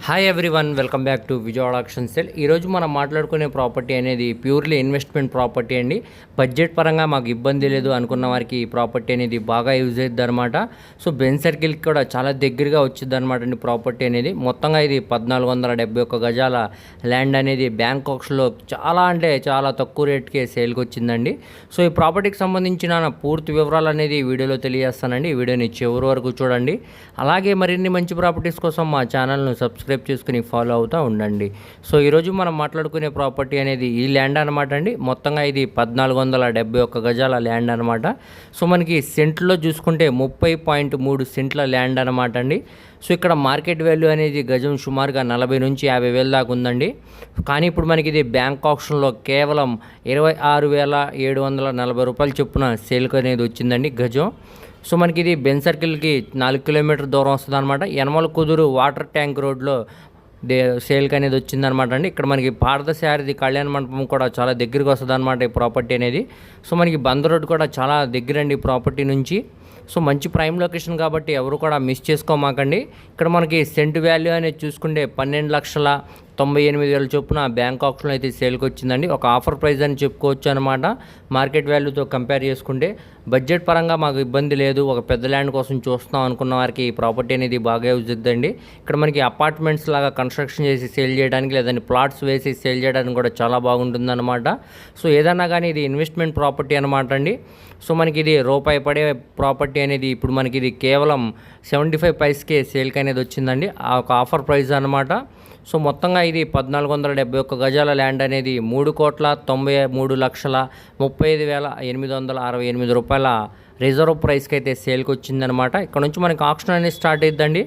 Hi everyone, welcome back to Vijayawada auction sale. ఈరోజు మనం మాట్లాడుకునే ప్రాపర్టీ అనేది ప్యూర్లీ ఇన్వెస్ట్మెంట్ ప్రాపర్టీ అండి. బడ్జెట్ పరంగా మాకు ఇబ్బంది లేదు అనుకున్న వారికి ఈ ప్రాపర్టీ అనేది బాగా యూజ్ అవుతుంది అనమాట. సో బెన్ సర్కిల్కి కూడా చాలా దగ్గరగా వచ్చింది అనమాట అండి ప్రాపర్టీ అనేది. మొత్తంగా ఇది 1471 గజాల ల్యాండ్ అనేది బ్యాంకాక్స్లో చాలా తక్కువ రేట్కే సేల్కి వచ్చిందండి. సో ఈ ప్రాపర్టీకి సంబంధించిన పూర్తి వివరాలు అనేది వీడియోలో తెలియజేస్తానండి. ఈ వీడియోని చివరి వరకు చూడండి. అలాగే మరిన్ని మంచి ప్రాపర్టీస్ కోసం మా ఛానల్ను సబ్స్క్రైబ్ చేసుకుని ఫాలో అవుతూ ఉండండి. సో ఈరోజు మనం మాట్లాడుకునే ప్రాపర్టీ అనేది ఈ ల్యాండ్ అనమాట అండి. మొత్తంగా ఇది 1471 గజాల ల్యాండ్ అనమాట. సో మనకి సెంట్లో చూసుకుంటే 30.3 సెంట్ల ల్యాండ్ అనమాట అండి. సో ఇక్కడ మార్కెట్ వాల్యూ అనేది గజం సుమారుగా 40 నుంచి 50 వేల దాకా ఉందండి. కానీ ఇప్పుడు మనకి ఇది బ్యాంక్ ఆప్షన్లో కేవలం 26,740 రూపాయలు చొప్పున సేల్కి అనేది వచ్చిందండి గజం. సో మనకి ఇది బెన్ సర్కిల్కి 4 కిలోమీటర్ దూరం వస్తుంది అనమాట. యనమల కుదురు వాటర్ ట్యాంక్ రోడ్లో సేల్కి అనేది వచ్చిందనమాట అండి. ఇక్కడ మనకి పార్థసారథి కళ్యాణ మండపం కూడా చాలా దగ్గరికి వస్తుంది అనమాట ఈ ప్రాపర్టీ అనేది. సో మనకి బందర్ రోడ్ కూడా చాలా దగ్గరండి ఈ ప్రాపర్టీ నుంచి. సో మంచి ప్రైమ్ లొకేషన్ కాబట్టి ఎవరు కూడా మిస్ చేసుకోమాకండి. ఇక్కడ మనకి సెంట్ వాల్యూ అనేది చూసుకుంటే 12,98,000 చొప్పున బ్యాంక్ ఆప్షన్లో అయితే సేల్కి వచ్చిందండి. ఒక ఆఫర్ ప్రైస్ అని చెప్పుకోవచ్చు అనమాట. మార్కెట్ వాల్యూతో కంపేర్ చేసుకుంటే బడ్జెట్ పరంగా మాకు ఇబ్బంది లేదు, ఒక పెద్ద ల్యాండ్ కోసం చూస్తున్నాం అనుకున్న వారికి ఈ ప్రాపర్టీ అనేది బాగా యూజ్ అవుతుందండి. ఇక్కడ మనకి అపార్ట్మెంట్స్ లాగా కన్స్ట్రక్షన్ చేసి సేల్ చేయడానికి, లేదంటే ప్లాట్స్ వేసి సేల్ చేయడానికి కూడా చాలా బాగుంటుంది అనమాట. సో ఏదన్నా కానీ ఇది ఇన్వెస్ట్మెంట్ ప్రాపర్టీ అనమాట అండి. సో మనకి ఇది రూపాయి పడే ప్రాపర్టీ అనేది ఇప్పుడు మనకి ఇది కేవలం 75 పైస్కే సేల్కి అనేది వచ్చిందండి. ఆ ఒక ఆఫర్ ప్రైస్ అనమాట. సో మొత్తంగా ఇది 1471 గజాల ల్యాండ్ అనేది 3,93,35,868 రూపాయల రిజర్వ్ ప్రైస్కి అయితే సేల్కి వచ్చిందనమాట. ఇక్కడ నుంచి మనకి ఆప్షన్ అనేది స్టార్ట్ అవుతుందండి.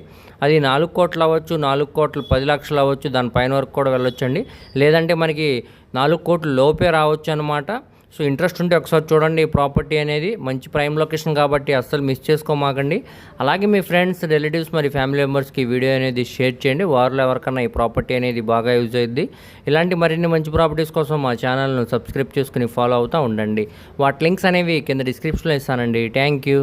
అది 4 కోట్లు అవ్వచ్చు, 4,10,00,000 అవ్వచ్చు, దానిపైన వరకు కూడా వెళ్ళొచ్చండి. లేదంటే మనకి 4 కోట్ల లోపే రావచ్చు అనమాట. సో ఇంట్రెస్ట్ ఉంటే ఒకసారి చూడండి. ఈ ప్రాపర్టీ అనేది మంచి ప్రైమ్ లొకేషన్ కాబట్టి అస్సలు మిస్ చేసుకోమాకండి. అలాగే మీ ఫ్రెండ్స్, రిలేటివ్స్, మరి ఫ్యామిలీ మెంబర్స్కి వీడియో అనేది షేర్ చేయండి. వారిలో ఎవరికన్నా ఈ ప్రాపర్టీ అనేది బాగా యూజ్ అయ్యింది. ఇలాంటి మరిన్ని మంచి ప్రాపర్టీస్ కోసం మా ఛానల్ను సబ్స్క్రైబ్ చేసుకుని ఫాలో అవుతూ ఉండండి. వాటి లింక్స్ అనేవి కింద డిస్క్రిప్షన్లో ఇస్తానండి. Thank you.